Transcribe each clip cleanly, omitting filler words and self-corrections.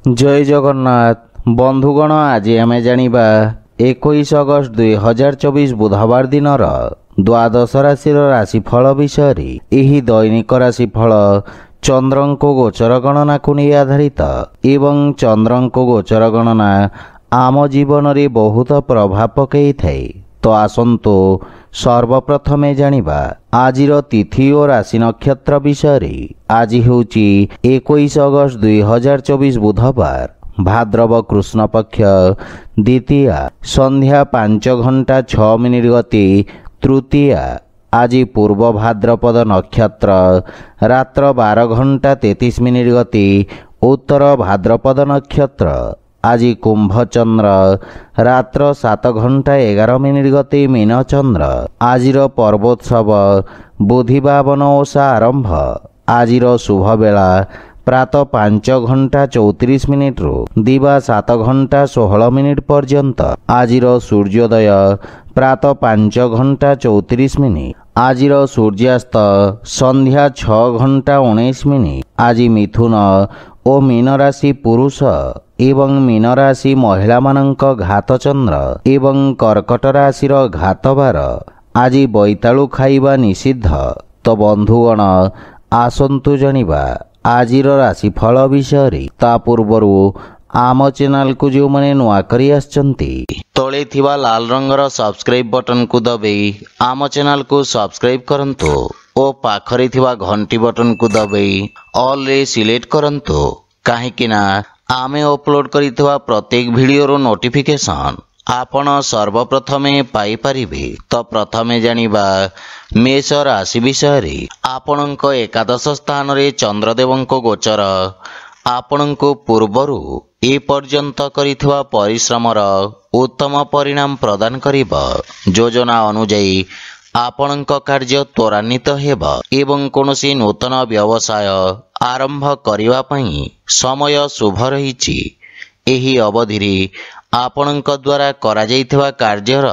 जय जगन्नाथ बंधुगण आज आम जानिबा 21 अगस्त 2024 बुधवार दिन द्वादश राशि राशिफल विषय एही दैनिक राशिफल चंद्रको गोचर गणना को नहीं आधारित एवं चंद्रको गोचर गणना आम जीवन में बहुत प्रभाव पकई थाए। तो आसंतु सर्वप्रथमे जानिबा आजिर तिथि और राशि नक्षत्र विषय। आज हेउची 21 अगस्त 2024 बुधवार भाद्रव कृष्ण पक्ष द्वितीया संध्या 5:06 गति तृतीया। आज पूर्व भाद्रपद नक्षत्र रात्र 12:33 गति उत्तर भाद्रपद नक्षत्र। आज कुंभ चंद्र रात्र 7:11 गति मीन चंद्र। आजिर पर्वोत्सव बुधिबावन ओषा आरंभ। आजिर शुभ बेला प्रातः 5:34 रु दिवा 7:16 पर्यंत। आजिर सूर्योदय प्रातः 5:34। आजिर सूर्यास्त संध्या 6:19। आज मिथुन और मीन राशि पुरुष एवं मीन राशि महिला मानक घात चंद्र एवं कर्कट राशिर घात बार। आज बैतालु खाइबा निषिद्ध। तो बंधुगण आसंतु जानिबा आजिर राशिफल विषय। ता पूर्वरु आम चैनल को जो माने नुआ करी आछंती तळे थिबा लाल रंगर सब्सक्राइब बटन को दबाई आम चैनल को सब्सक्राइब करंतु ओ पाखरे थिबा घंटी बटन को दबाई ऑल रे सिलेक्ट करंतु काहेकिना आमे अपलोड करितवा प्रत्येक वीडियो नोटिफिकेशन आपण सर्वप्रथमे पाई परिबे। तो प्रथमे जानिबा मेष राशि विषय। आपणक एकादश स्थान रे चंद्रदेवंको गोचर आपणको पूर्वरु ए पर्यंत करितवा परिश्रमर उत्तम परिणाम प्रदान करिबा। योजना अनुसार आपणक कार्य त्वरान्वित हेबा एवं कोनोसी नूतन व्यवसाय आरंभ करिवा पई समय शुभ रहिछि। एही अवधि रे आपणक द्वारा करा जाइथवा कार्यर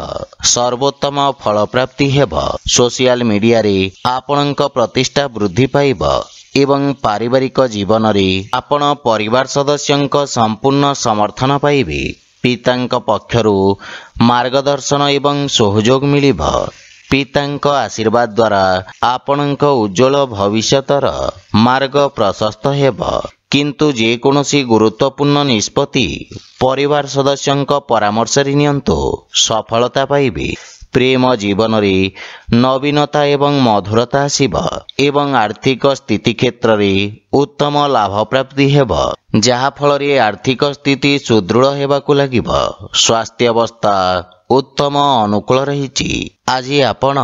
सर्वोत्तम फल प्राप्ति हेबा। सोशल मीडिया रे आपणक प्रतिष्ठा वृद्धि पाइबा एवं पारिवारिक जीवन रे आपण परिवार सदस्यंक संपूर्ण समर्थन पाइबे। पितांक पक्षरु मार्गदर्शन एवं सहयोग मिलिबा। पितांक आशीर्वाद द्वारा आपणक उज्जवल भविष्यतर मार्ग प्रशस्त हेबा। किंतु जे कोनोसी गुरुत्वपूर्ण निष्पत्ति परिवार सदस्यंक परामर्श रे नियंतु सफलता पाइबे। प्रेम जीवन रे नवीनता एवं मधुरता आसीबा एवं आर्थिक स्थिति क्षेत्र रे उत्तम लाभ प्राप्ति हेबा जहा फल रे आर्थिक स्थिति सुदृढ़ हेबाकु लागिबा। स्वास्थ्य अवस्था उत्तम अनुकूल रहिछि। आज आपण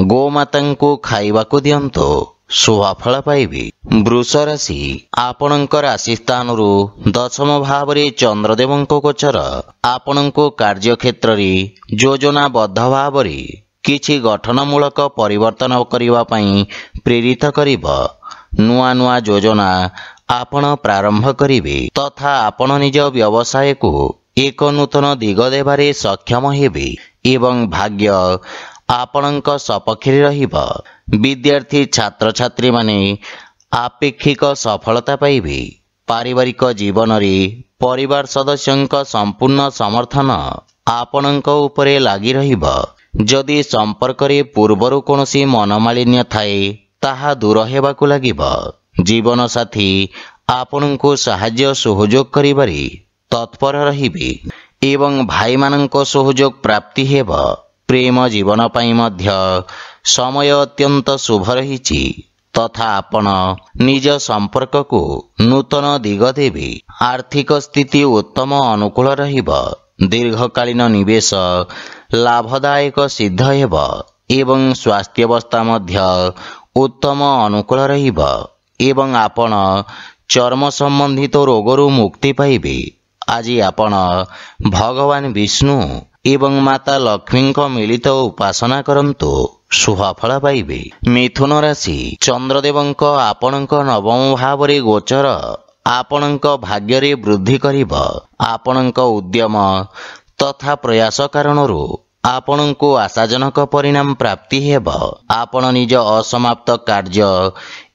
गोमातांको खाइबाकु दियंतु शुभफल पाइबे। वृष राशि आपणक राशि स्थान रु दशम भाव रे चंद्रदेवंको गोचर आपणको कार्य क्षेत्र रे योजनाबद्ध भाव रे किछि गठनमूलक परिवर्तन करिवा पई प्रेरित करिबा। नुआ नुआ योजना आपण प्रारंभ करिवे तथा आपण निज व्यवसाय को एक नूतन दिग देबारे सक्षम हेबे एवं भाग्य आपणक सपक्षरे रहिबा। विद्यार्थी छात्र छात्री माने आपेक्षिक सफलता पाइबे। पारिवारिक जीवन रे परिवार सदस्यंक संपूर्ण समर्थन आपणक उपरे लागि रहिबा। जदि संपर्क रे पूर्वरु कोनोसी मनमालिन्य थाए ताहा दूर हेबाकु लागिबा। जीवन साथी आपणको सहाय्य सहयोग करिबारे तत्पर रहिबे एवं भाई माननको सहयोग प्राप्ति हेबा। प्रेम जीवन पाई मध्य समय अत्यंत शुभ रहिछि तथा आपण निज संपर्क को नूतन दिग देबे। आर्थिक स्थिति उत्तम अनुकूल रहिबा। दीर्घकालीन निवेश लाभदायक सिद्ध हेबा एवं स्वास्थ्य अवस्था मध्य उत्तम अनुकूल रहिबा एवं आपण चर्म संबंधित रोगरु मुक्ति पाइबे। आज आपण भगवान विष्णु एवं माता लक्ष्मी को मिलित उपासना करंतु शुभफल पाइबे। मिथुन राशि चंद्रदेवंक आपणक नवम भाव रे गोचर आपणक भाग्य रे वृद्धि करिबा। आपणक उद्यम तथा प्रयास कारणरू आपणको आशाजनक परिणाम प्राप्ति हेबा। आपण निज असमाप्त कार्य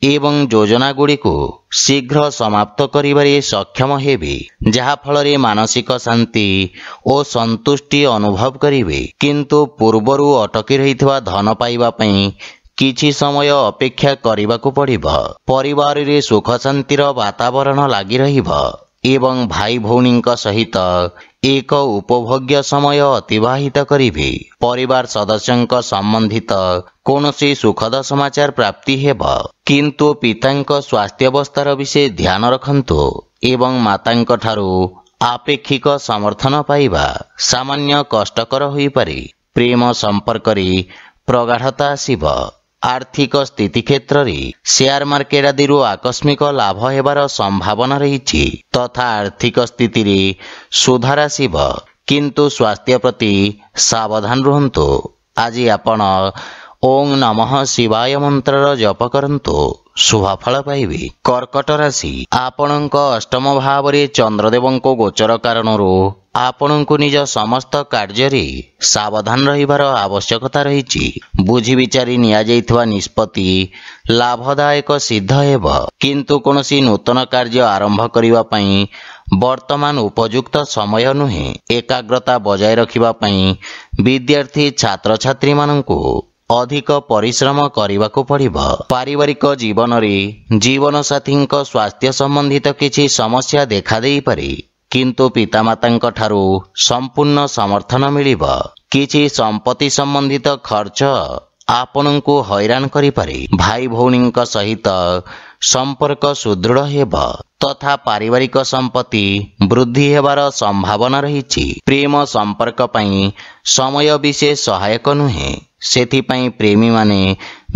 ଏବଂ ଯୋଜନାଗୁଡ଼ିକୁ ଶୀଘ୍ର ସମାପ୍ତ କରିବାରେ ସକ୍ଷମ ହେବେ, ଯାହା ଫଳରେ ମାନସିକ ଶାନ୍ତି ଓ ସନ୍ତୁଷ୍ଟି ଅନୁଭବ କରିବେ। କିନ୍ତୁ ପୂର୍ବରୁ ଅଟକି ରହିଥିବା ଧନ ପାଇବା ପାଇଁ କିଛି ସମୟ ଅପେକ୍ଷା କରିବାକୁ ପଡ଼ିବ। ପରିବାରରେ ସୁଖ ଶାନ୍ତିର ବାତାବରଣ ଲାଗି ରହିବ ଏବଂ ଭାଇ ଭଉଣୀଙ୍କ ସହିତ ଏକ ଉପଭୋଗ୍ୟ ସମୟ ଅତିବାହିତ କରିବେ। ପରିବାର ସଦସ୍ୟଙ୍କ ସମ୍ବନ୍ଧିତ କୌଣସି ସୁଖଦ ସମାଚାର ପ୍ରାପ୍ତି ହେବ, କିନ୍ତୁ ପିତାଙ୍କ ସ୍ୱାସ୍ଥ୍ୟାବସ୍ଥାର ବିଷୟ ଧ୍ୟାନ ରଖନ୍ତୁ ଏବଂ ମାତାଙ୍କ ଠାରୁ ଆପେକ୍ଷିକ ସମର୍ଥନ ପାଇବା ସାମାନ୍ୟ କଷ୍ଟକର ହୋଇପାରେ। ପ୍ରେମ ସମ୍ପର୍କରେ ପ୍ରଗାଢ଼ତା ଆସିବ। ଆର୍ଥିକ ସ୍ଥିତି କ୍ଷେତ୍ରରେ ସେୟାର ମାର୍କେଟ ଆଦିରୁ ଆକସ୍ମିକ ଲାଭ ହେବାର ସମ୍ଭାବନା ରହିଛି ତଥା ଆର୍ଥିକ ସ୍ଥିତିରେ ସୁଧାର ଆସିବ, କିନ୍ତୁ ସ୍ୱାସ୍ଥ୍ୟ ପ୍ରତି ସାବଧାନ ରୁହନ୍ତୁ। ଆଜି ଆପଣ ଓଂ ନମଃ ଶିବାୟ ମନ୍ତ୍ରର ଜପ କରନ୍ତୁ, ଶୁଭଫଳ ପାଇବେ। କର୍କଟ ରାଶି, ଆପଣଙ୍କ ଅଷ୍ଟମ ଭାବରେ ଚନ୍ଦ୍ରଦେବଙ୍କ ଗୋଚର କାରଣରୁ ଆପଣଙ୍କୁ ନିଜ ସମସ୍ତ କାର୍ଯ୍ୟରେ ସାବଧାନ ରହିବାର ଆବଶ୍ୟକତା ରହିଛି। ବୁଝି ବିଚାରି ନିଆଯାଇଥିବା ନିଷ୍ପତ୍ତି ଲାଭଦାୟକ ସିଦ୍ଧ ହେବ, କିନ୍ତୁ କୌଣସି ନୂତନ କାର୍ଯ୍ୟ ଆରମ୍ଭ କରିବା ପାଇଁ ବର୍ତ୍ତମାନ ଉପଯୁକ୍ତ ସମୟ ନୁହେଁ। ଏକାଗ୍ରତା ବଜାୟ ରଖିବା ପାଇଁ ବିଦ୍ୟାର୍ଥୀ ଛାତ୍ରଛାତ୍ରୀମାନଙ୍କୁ ଅଧିକ ପରିଶ୍ରମ କରିବାକୁ ପଡ଼ିବ। ପାରିବାରିକ ଜୀବନରେ ଜୀବନସାଥୀଙ୍କ ସ୍ୱାସ୍ଥ୍ୟ ସମ୍ବନ୍ଧିତ କିଛି ସମସ୍ୟା ଦେଖାଦେଇପାରେ, କିନ୍ତୁ ପିତାମାତାଙ୍କ ଠାରୁ ସମ୍ପୂର୍ଣ୍ଣ ସମର୍ଥନ ମିଳିବ। କିଛି ସମ୍ପତ୍ତି ସମ୍ବନ୍ଧିତ ଖର୍ଚ୍ଚ ଆପଣଙ୍କୁ ହଇରାଣ କରିପାରେ। ଭାଇ ଭଉଣୀଙ୍କ ସହିତ ସମ୍ପର୍କ ସୁଦୃଢ଼ ହେବ ତଥା ପାରିବାରିକ ସମ୍ପତ୍ତି ବୃଦ୍ଧି ହେବାର ସମ୍ଭାବନା ରହିଛି। ପ୍ରେମ ସମ୍ପର୍କ ପାଇଁ ସମୟ ବିଶେଷ ସହାୟକ ନୁହେଁ, ସେଥିପାଇଁ ପ୍ରେମୀମାନେ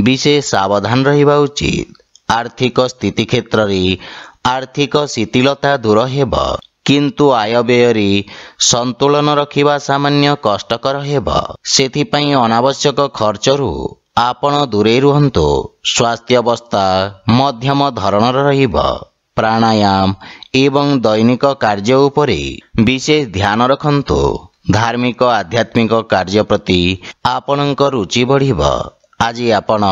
ବିଶେଷ ସାବଧାନ ରହିବା ଉଚିତ। ଆର୍ଥିକ ସ୍ଥିତି କ୍ଷେତ୍ରରେ ଆର୍ଥିକ ଶିଥିଳତା ଦୂର ହେବ, କିନ୍ତୁ ଆୟବ୍ୟୟରେ ସନ୍ତୁଳନ ରଖିବା ସାମାନ୍ୟ କଷ୍ଟକର ହେବ। ସେଥିପାଇଁ ଅନାବଶ୍ୟକ ଖର୍ଚ୍ଚରୁ ଆପଣ ଦୂରେଇ ରୁହନ୍ତୁ। ସ୍ୱାସ୍ଥ୍ୟାବସ୍ଥା ମଧ୍ୟମ ଧରଣର ରହିବ। ପ୍ରାଣାୟାମ ଏବଂ ଦୈନିକ କାର୍ଯ୍ୟ ଉପରେ ବିଶେଷ ଧ୍ୟାନ ରଖନ୍ତୁ। ଧାର୍ମିକ ଆଧ୍ୟାତ୍ମିକ କାର୍ଯ୍ୟ ପ୍ରତି ଆପଣଙ୍କ ରୁଚି ବଢ଼ିବ। ଆଜି ଆପଣ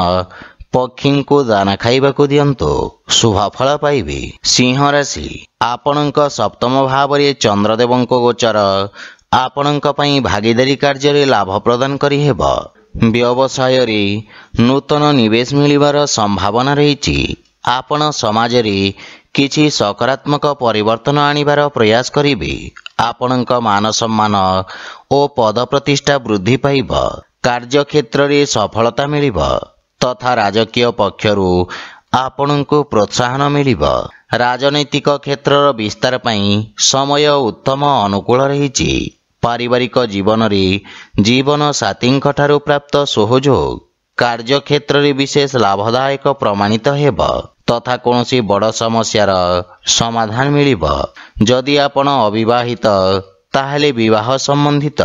ପକ୍ଷୀଙ୍କୁ ଦାନା ଖାଇବାକୁ ଦିଅନ୍ତୁ, ଶୁଭଫଳ ପାଇବେ। ସିଂହ ରାଶି, ଆପଣଙ୍କ ସପ୍ତମ ଭାବରେ ଚନ୍ଦ୍ରଦେବଙ୍କ ଗୋଚର ଆପଣଙ୍କ ପାଇଁ ଭାଗିଦାରୀ କାର୍ଯ୍ୟରେ ଲାଭ ପ୍ରଦାନ କରିହେବ। ବ୍ୟବସାୟରେ ନୂତନ ନିବେଶ ମିଳିବାର ସମ୍ଭାବନା ରହିଛି। ଆପଣ ସମାଜରେ କିଛି ସକାରାତ୍ମକ ପରିବର୍ତ୍ତନ ଆଣିବାର ପ୍ରୟାସ କରିବେ। ଆପଣଙ୍କ ମାନ ସମ୍ମାନ ଓ ପଦ ପ୍ରତିଷ୍ଠା ବୃଦ୍ଧି ପାଇବ। କାର୍ଯ୍ୟକ୍ଷେତ୍ରରେ ସଫଳତା ମିଳିବ ତଥା ରାଜକୀୟ ପକ୍ଷରୁ ଆପଣଙ୍କୁ ପ୍ରୋତ୍ସାହନ ମିଳିବ। ରାଜନୈତିକ କ୍ଷେତ୍ରର ବିସ୍ତାର ପାଇଁ ସମୟ ଉତ୍ତମ ଅନୁକୂଳ ରହିଛି। ପାରିବାରିକ ଜୀବନରେ ଜୀବନ ସାଥୀଙ୍କ ଠାରୁ ପ୍ରାପ୍ତ ସହଯୋଗ କାର୍ଯ୍ୟକ୍ଷେତ୍ରରେ ବିଶେଷ ଲାଭଦାୟକ ପ୍ରମାଣିତ ହେବ ତଥା କୌଣସି ବଡ଼ ସମସ୍ୟାର ସମାଧାନ ମିଳିବ। ଯଦି ଆପଣ ଅବିବାହିତ, ତାହେଲେ ବିବାହ ସମ୍ବନ୍ଧିତ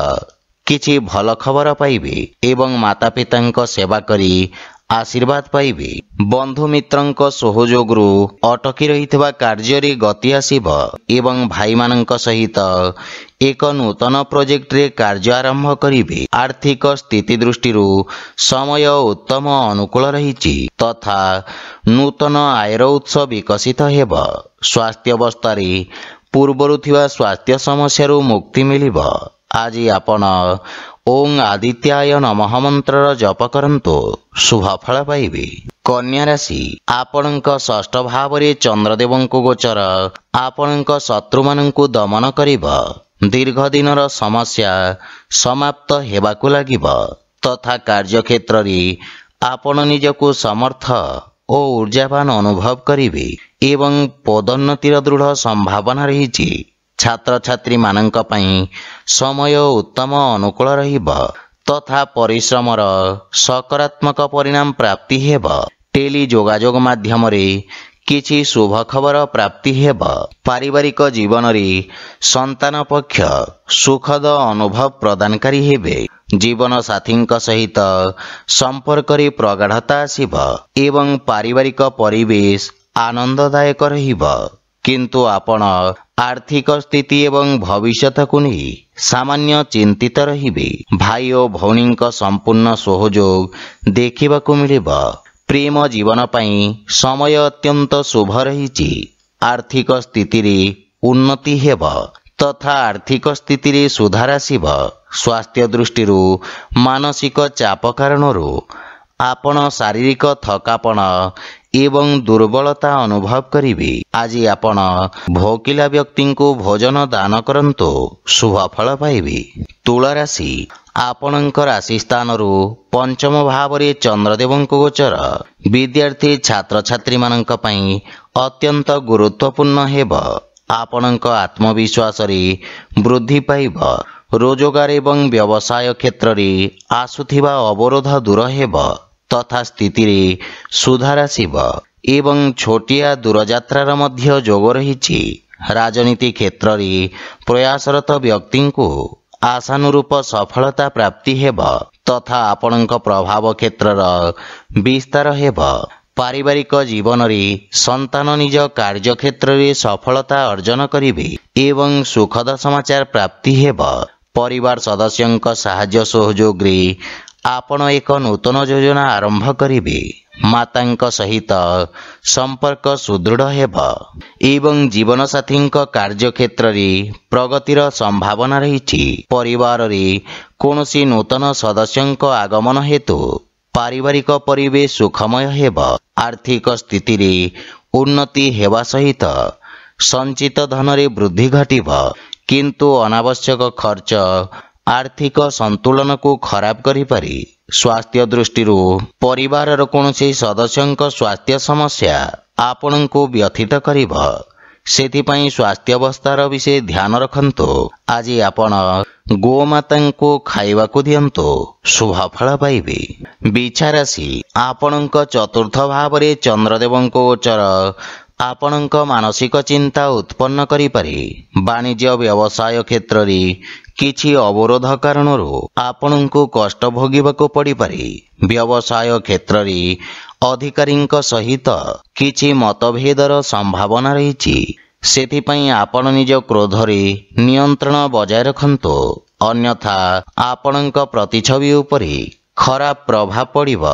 କିଛି ଭଲ ଖବର ପାଇବେ ଏବଂ ମାତାପିତାଙ୍କ ସେବା କରି ଆଶୀର୍ବାଦ ପାଇବେ। ବନ୍ଧୁ ମିତ୍ରଙ୍କ ସହଯୋଗରୁ ଅଟକି ରହିଥିବା କାର୍ଯ୍ୟରେ ଗତି ଆସିବ ଏବଂ ଭାଇମାନଙ୍କ ସହିତ ଏକ ନୂତନ ପ୍ରୋଜେକ୍ଟରେ କାର୍ଯ୍ୟ ଆରମ୍ଭ କରିବେ। ଆର୍ଥିକ ସ୍ଥିତି ଦୃଷ୍ଟିରୁ ସମୟ ଉତ୍ତମ ଅନୁକୂଳ ରହିଛି ତଥା ନୂତନ ଆୟର ଉତ୍ସ ବିକଶିତ ହେବ। ସ୍ୱାସ୍ଥ୍ୟାବସ୍ଥାରେ ପୂର୍ବରୁ ଥିବା ସ୍ୱାସ୍ଥ୍ୟ ସମସ୍ୟାରୁ ମୁକ୍ତି ମିଳିବ। ଆଜି ଆପଣ ଓଂ ଆଦିତ୍ୟାୟ ନମଃ ମନ୍ତ୍ରର ଜପ କରନ୍ତୁ, ଶୁଭଫଳ ପାଇବେ। କନ୍ୟା ରାଶି, ଆପଣଙ୍କ ଷଷ୍ଠ ଭାବରେ ଚନ୍ଦ୍ରଦେବଙ୍କ ଗୋଚର ଆପଣଙ୍କ ଶତ୍ରୁମାନଙ୍କୁ ଦମନ କରିବ। ଦୀର୍ଘ ଦିନର ସମସ୍ୟା ସମାପ୍ତ ହେବାକୁ ଲାଗିବ ତଥା କାର୍ଯ୍ୟକ୍ଷେତ୍ରରେ ଆପଣ ନିଜକୁ ସମର୍ଥ ଓ ଊର୍ଜାବାନ ଅନୁଭବ କରିବେ ଏବଂ ପଦୋନ୍ନତିର ଦୃଢ଼ ସମ୍ଭାବନା ରହିଛି। ଛାତ୍ରଛାତ୍ରୀମାନଙ୍କ ପାଇଁ ସମୟ ଉତ୍ତମ ଅନୁକୂଳ ରହିବ ତଥା ପରିଶ୍ରମର ସକାରାତ୍ମକ ପରିଣାମ ପ୍ରାପ୍ତି ହେବ। ଟେଲି ଯୋଗାଯୋଗ ମାଧ୍ୟମରେ କିଛି ଶୁଭ ଖବର ପ୍ରାପ୍ତି ହେବ। ପାରିବାରିକ ଜୀବନରେ ସନ୍ତାନ ପକ୍ଷ ସୁଖଦ ଅନୁଭବ ପ୍ରଦାନକାରୀ ହେବେ। ଜୀବନ ସାଥୀଙ୍କ ସହିତ ସମ୍ପର୍କରେ ପ୍ରଗାଢ଼ତା ଆସିବ ଏବଂ ପାରିବାରିକ ପରିବେଶ ଆନନ୍ଦଦାୟକ ରହିବ। କିନ୍ତୁ ଆପଣ ଆର୍ଥିକ ସ୍ଥିତି ଏବଂ ଭବିଷ୍ୟତକୁ ନେଇ ସାମାନ୍ୟ ଚିନ୍ତିତ ରହିବେ। ଭାଇ ଓ ଭଉଣୀଙ୍କ ସମ୍ପୂର୍ଣ୍ଣ ସହଯୋଗ ଦେଖିବାକୁ ମିଳିବ। प्रेम जीवन पाई समय अत्यंत शुभ रही। आर्थिक स्थिति रे उन्नति हेब तथा आर्थिक स्थिति रे सुधार आसिब। स्वास्थ्य दृष्टि मानसिक चाप कारण आपण शारीरिक थकापन एवं दुर्बलता अनुभव करिवे। आज आपण भोकिला व्यक्ति को भोजन दान करंतु शुभ फल पाइबे। तुला राशि आपणकर राशि स्थान पंचम भाव रे चंद्रदेव गोचर विद्यार्थी छात्र छात्री मानक पई अत्यंत गुरुत्वपूर्ण हेब। आपणक आत्मविश्वास रे वृद्धि पाइब। रोजगार एवं व्यवसाय क्षेत्र रे आसुथिबा अवरोध दूर हेब तथा स्थिति रे सुधार आसिब एवं छोटिया दूरयात्रार मध्य जोग रही। राजनीति क्षेत्र रे प्रयासरत व्यक्ति को आशानुरूप सफलता प्राप्ति हेब तथा आपणक प्रभाव क्षेत्रर विस्तार हेब। पारिवारिक जीवन रे संतान निज कार्य क्षेत्र रे सफलता अर्जन करिवे एवं सुखद समाचार प्राप्ति हेब। परिवार सदस्यंक साहाय्य सहयोग रे आपण एक नूतन योजना आरंभ करिवे। मातांक सहित संपर्क सुदृढ़ हेब एवं जीवन साथींक कार्य क्षेत्र रे प्रगतिर संभावना रही। परिवार रे कोनोसी नूतन सदस्यंक आगमन हेतु पारिवारिक परिवेश सुखमय हेब। आर्थिक स्थिति रे उन्नति हेबा सहित संचित धन रे वृद्धि घटिब किंतु अनावश्यक खर्च आर्थिक संतुलन को खराब करि पारि। स्वास्थ्य दृष्टि परिवार कोनोसी सदस्यंक स्वास्थ्य समस्या आपण को व्यथित करिब। सेथिपाई स्वास्थ्य अवस्थार विषय ध्यान रखंतु। आज आपण गोमाता को खाइबा को दियंतु शुभ फल पाइबे। बिछा राशि आपणक चतुर्थ भाव रे चंद्रदेव गोचर आपणक मानसिक चिंता उत्पन्न करि पारे। वाणिज्य व्यवसाय क्षेत्र रे किछि अवरोध कारण आपणको कष्ट भोगिबाको पड़ी पारे। व्यवसाय क्षेत्र रे अधिकारींक सहित किछि मतभेदर संभावना रही। सेथिपाई आपण निज क्रोध रे नियंत्रण बजाय रखंतु अन्यथा आपणक प्रतिछवि उपरे खराब प्रभाव पड़िब।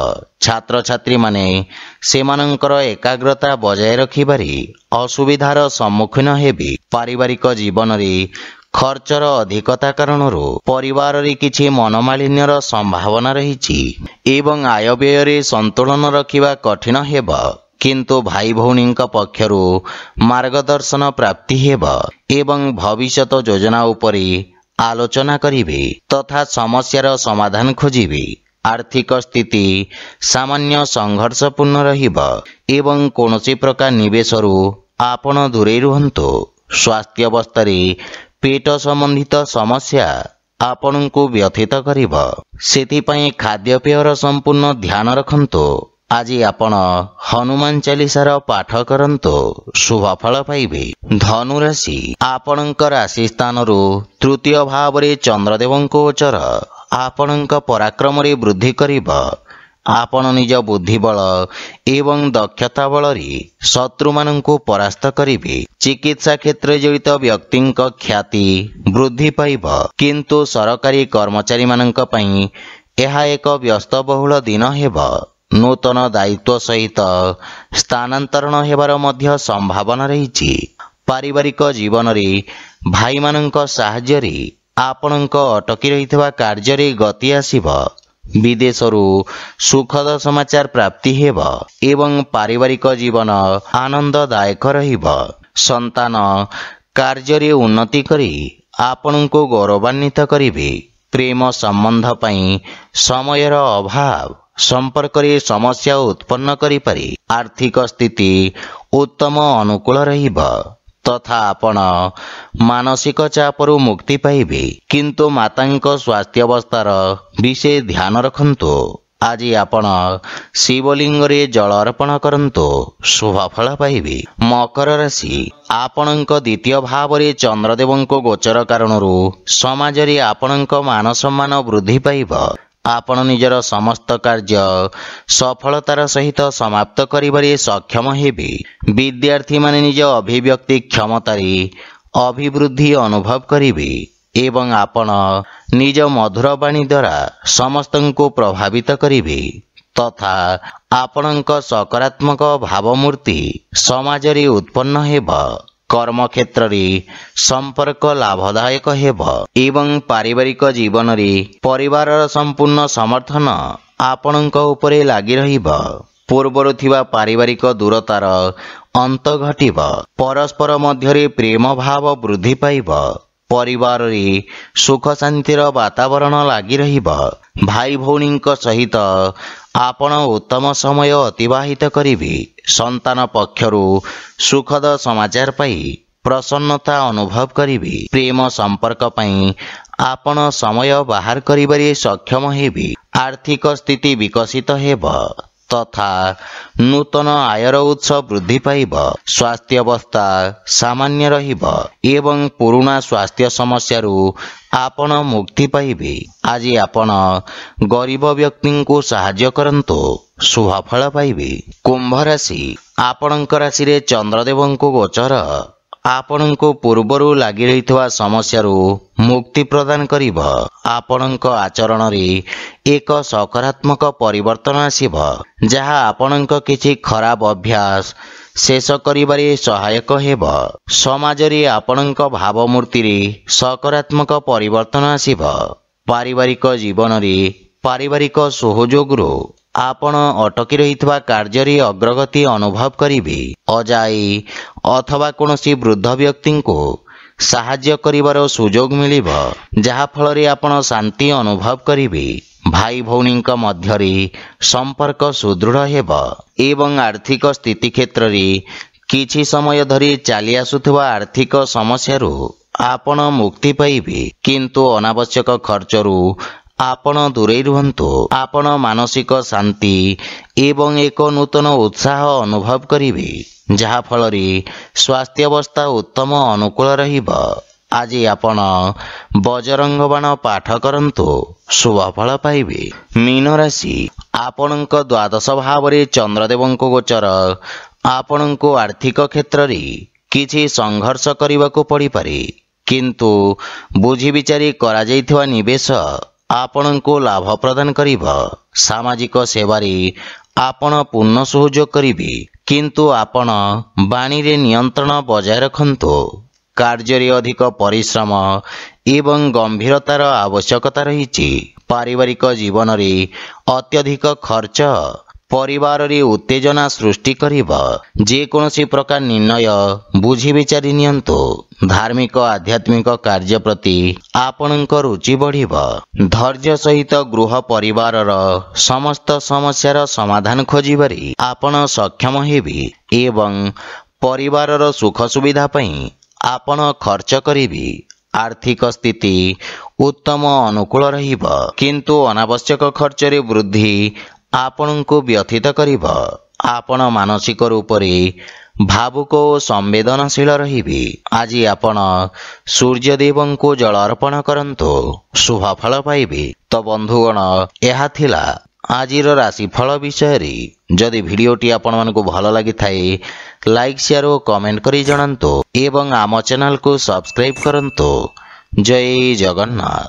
छात्र छात्री माने सेमानंकर एकाग्रता बजाय रखिबारे असुविधार सम्मुखीन हेबे। पारिवारिक जीवन रे खर्चर अधिकता कारण परिवार रे किछि मनोमालिन्यर संभावना रही एवं आय व्यय रे संतुलन रखिबा कठिन हेब किंतु भाई भौणी पक्षरु मार्गदर्शन प्राप्ति हेब एवं भविष्यत योजना उपरे आलोचना करिवे तथा समस्यार समाधान खोजिवे। आर्थिक स्थिति सामान्य संघर्षपूर्ण रहिब एवं कोनोसी प्रकार निवेशरु आपण दूरे रुहंतु। स्वास्थ्य अवस्था रे पेट संबंधित समस्या आपण को व्यथित करिब। सेथिपाई खाद्यपेयर संपूर्ण ध्यान रखंतु। आज आपण हनुमान चालीसार पाठ करंतु शुभ फल पाइबे। धनु राशि आपणक राशि स्थान तृतीय भाव रे चंद्रदेव गोचर आपणक पराक्रम रे वृद्धि करिब। आपण निज बुद्धि बल एवं दक्षता बल रे शत्रु मानंको परास्त करिवे। चिकित्सा क्षेत्र जड़ित व्यक्ति ख्याति वृद्धि पाइब किंतु सरकारी कर्मचारी मानंक पई एहा एक व्यस्तबहुल दिन हेब। नूतन दायित्व सहित स्थानांतरण हेबार मध्य संभावना रही। पारिवारिक जीवन रे भाई मानंक साहाय्य रे आपणक अटकी रहितबा कार्य रे गति आसिब। विदेशरु सुखद समाचार प्राप्ति हेब एवं पारिवारिक जीवन आनंददायक रहिब। संतान कार्य रे उन्नति करी आपणको गौरवान्वित करिवे। प्रेम संबंध पई समयर अभाव संपर्क रे समस्या उत्पन्न करि पारे। आर्थिक स्थिति उत्तम अनुकूल रहिब तथा आपण मानसिक चापरु मुक्ति पाइबे किंतु मातांक स्वास्थ्य अवस्थार विषय ध्यान रखंतु। आज आपण शिवलिंग रे जल अर्पण करंतु शुभ फल पाइबे। मकर राशि आपणक द्वितीय भाव रे चंद्रदेव गोचर कारणरू समाज रे आपणक मान सम्मान वृद्धि पाइब। आपण निजर समस्त कार्य सफलतार सहित समाप्त करिबारे सक्षम हेबे। विद्यार्थी माने निज अभिव्यक्ति क्षमतारे अभिवृद्धि अनुभव करिवे एवं आपण निज मधुर वाणी द्वारा समस्तंको प्रभावित करिवे। तथा आपणଙ୍କ सकारात्मक भावमूर्ति समाजरे उत्पन्न हेब। कर्म क्षेत्र रे संपर्क लाभदायक हेब एवं पारिवारिक जीवन रे परिवार संपूर्ण समर्थन आपणଙ୍କ उपरे लागि रहिब। पूर्वरु थिबा पारिवारिक दूरतार अंत घटिब। परस्पर मध्यरे प्रेम भाव वृद्धि पाइब। परिवार रे सुख शांतिर वातावरण लागि रहिब। भाई भौणींक सहित आपण उत्तम समय अतिबाहित करिबे। संतान पक्षरु सुखद समाचार पाई प्रसन्नता अनुभव करिबे। प्रेम संपर्क पाई आपण समय बाहर करिबारे सक्षम हेबे। आर्थिक स्थिति विकसित हेब तथा नूतन आयर उत्स वृद्धि पाइब। स्वास्थ्य अवस्था सामान्य रहिब एवं पुराना स्वास्थ्य समस्या आपण मुक्ति पाइबे। आज आपण गरीब व्यक्ति को सहाय्य करंतु शुभ फल पाइबे। कुंभ राशि आपणଙ୍କ राशि चंद्रदेवଙ୍କୁ गोचर आपणଙ୍କୁ पूर्वरु लागि रहितवा समस्यारू मुक्ति प्रदान करिब। आपणଙ୍କ आचरण रे एक सकारात्मक परिवर्तन आसिब जहा आपणଙ୍କ किछि खराब अभ्यास शेष करिबारे सहायक हेब। समाज रे आपणଙ୍କ भावमूर्ति रे सकारात्मक परिवर्तन आसिब। पारिवारिक जीवन रे पारिवारिक सहयोगरू आपण अटकी रहितवा कार्य रे अग्रगति अनुभव करिबे। अजाई अथवा कोनोसी वृद्ध व्यक्ति को सहाय्य करिवार सुजोग मिलिब जहा फल रे आपण शांति अनुभव करिबे। भाई भौणींक मध्यरे संपर्क सुदृढ़ हेब एवं आर्थिक स्थिति क्षेत्र रे किछि समय धरि चली आसुथवा आर्थिक समस्यारू आपण मुक्ति पाइबे। किंतु अनावश्यक खर्चरू आपण दूरे रुहंतु। आपण मानसिक शांति एवं एक नूतन उत्साह अनुभव करिबे जहा फल रे स्वास्थ्य अवस्था उत्तम अनुकूल रहिब। आज आपण बजरंग बाण पाठ करंतु शुभ फल पाइबे। मीन राशि आपणଙ୍କ द्वादश भाव रे चंद्रदेवଙ୍କୁ गोचर आपणଙ୍କୁ आर्थिक क्षेत्र रे किछि संघर्ष करबाको पड़ी पारे किंतु बुझी विचारी करा जायथिवा निवेश आपणଙ୍କୁ लाभ प्रदान करिब। सामाजिक सेवारे आपण पूर्ण सहयोग करिबे किंतु आपण बाणी रे नियंत्रण बजाय रखंतु। कार्य रे अधिक परिश्रम एवं गंभीरतार आवश्यकता रहिछि। पारिवारिक जीवन रे अत्यधिक खर्च परिवार रे उत्तेजना सृष्टि करिब। जे कोनोसी प्रकार निर्णय बुझी विचारी नियंतु। धार्मिक आध्यात्मिक कार्य प्रति आपणଙ୍କ रुचि बढ़िब। धैर्य सहित गृह परिवार समस्त समस्यार समाधान खोजिबारे आपण सक्षम हेबे एवं परिवार सुख सुविधा पई आपण खर्च करिबे। आर्थिक स्थिति उत्तम अनुकूल रहिब किंतु अनावश्यक खर्च रे वृद्धि आपणଙ୍କୁ व्यथित करिब। आपण मानसिक रूप रे भावुक और संवेदनशील रहिबे। आज आपण सूर्यदेवଙ୍କୁ जल अर्पण करंतु शुभ फल पाइबे। तो बंधुगण यह थिला आजिर राशिफल विषय रे। जदि भिडियोटी आपण मानकु भल लागि थाए लाइक शेयर और कमेंट करी जणांतु एवं आम चैनल को सब्सक्राइब करंतु। जय जगन्नाथ।